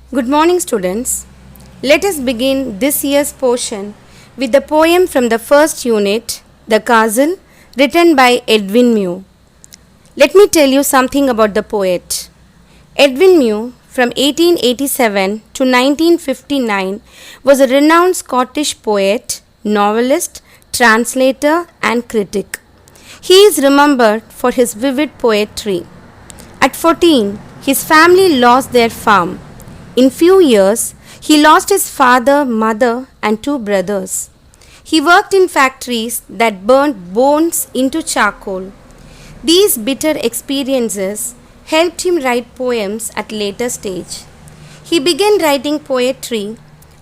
Good morning, students. Let us begin this year's portion with the poem from the first unit, The Castle, written by Edwin Mew. Let me tell you something about the poet. Edwin Mew, from 1887 to 1959, was a renowned Scottish poet, novelist, translator, and critic. He is remembered for his vivid poetry. At 14, his family lost their farm. In few years, he lost his father, mother, and two brothers. He worked in factories that burned bones into charcoal. These bitter experiences helped him write poems at later stage. He began writing poetry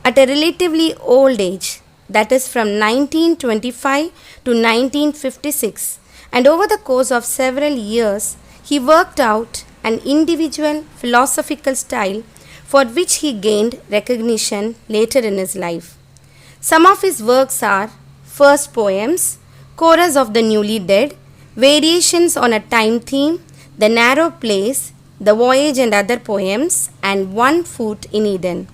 at a relatively old age, that is from 1925 to 1956, and over the course of several years, he worked out an individual philosophical style for which he gained recognition later in his life. Some of his works are First Poems, Chorus of the Newly Dead, Variations on a Time Theme, The Narrow Place, The Voyage and Other Poems, and One Foot in Eden.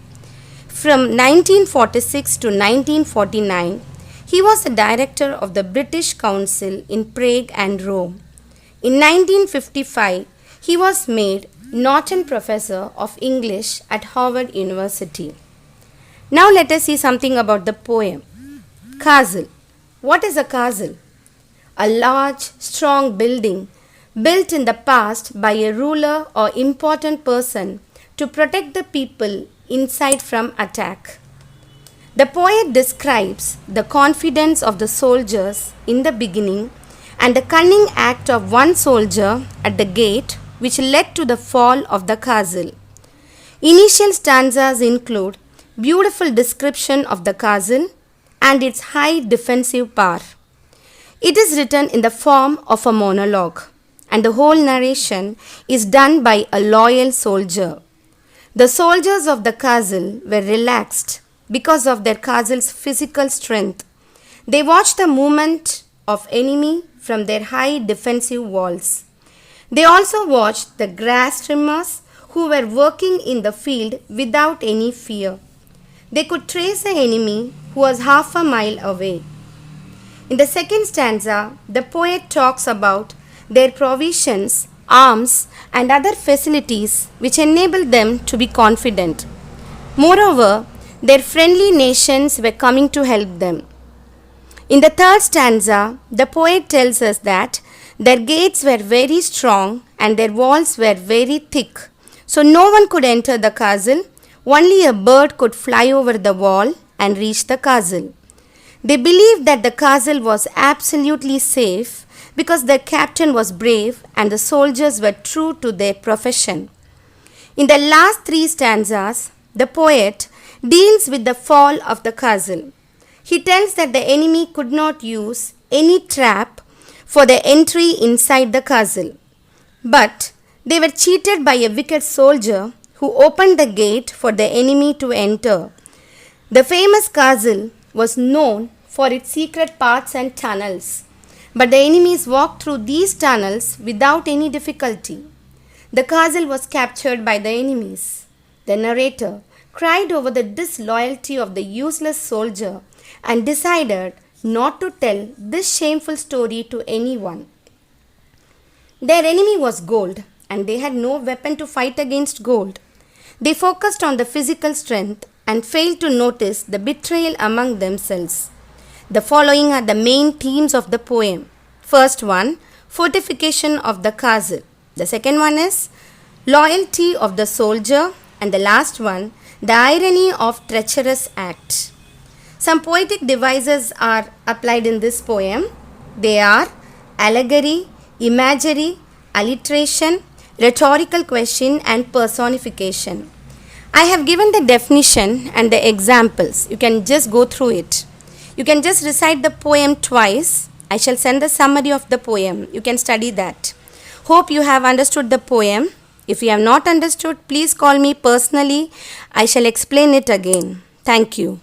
From 1946 to 1949, he was the director of the British Council in Prague and Rome. In 1955, he was made Norton Professor of English at Harvard University. Now let us see something about the poem. Castle. What is a castle? A large, strong building built in the past by a ruler or important person to protect the people inside from attack. The poet describes the confidence of the soldiers in the beginning and the cunning act of one soldier at the gate which led to the fall of the castle. Initial stanzas include beautiful description of the castle and its high defensive power. It is written in the form of a monologue, and the whole narration is done by a loyal soldier. The soldiers of the castle were relaxed because of their castle's physical strength. They watched the movement of enemy from their high defensive walls. They also watched the grass trimmers who were working in the field without any fear. They could trace the enemy who was half a mile away. In the second stanza, the poet talks about their provisions, arms, and other facilities which enabled them to be confident. Moreover, their friendly nations were coming to help them. In the third stanza, the poet tells us that their gates were very strong and their walls were very thick, so no one could enter the castle. Only a bird could fly over the wall and reach the castle. They believed that the castle was absolutely safe because their captain was brave and the soldiers were true to their profession. In the last three stanzas, the poet deals with the fall of the castle. He tells that the enemy could not use any trap for their entry inside the castle, but they were cheated by a wicked soldier who opened the gate for the enemy to enter. The famous castle was known for its secret paths and tunnels, but the enemies walked through these tunnels without any difficulty. The castle was captured by the enemies. The narrator cried over the disloyalty of the useless soldier and decided not to tell this shameful story to anyone. Their enemy was gold, and they had no weapon to fight against gold. They focused on the physical strength and failed to notice the betrayal among themselves. The following are the main themes of the poem. First one, fortification of the castle. The second one is loyalty of the soldier, and the last one, the irony of treacherous act. Some poetic devices are applied in this poem. They are allegory, imagery, alliteration, rhetorical question, and personification. I have given the definition and the examples. You can just go through it. You can just recite the poem twice. I shall send the summary of the poem. You can study that. Hope you have understood the poem. If you have not understood, please call me personally. I shall explain it again. Thank you.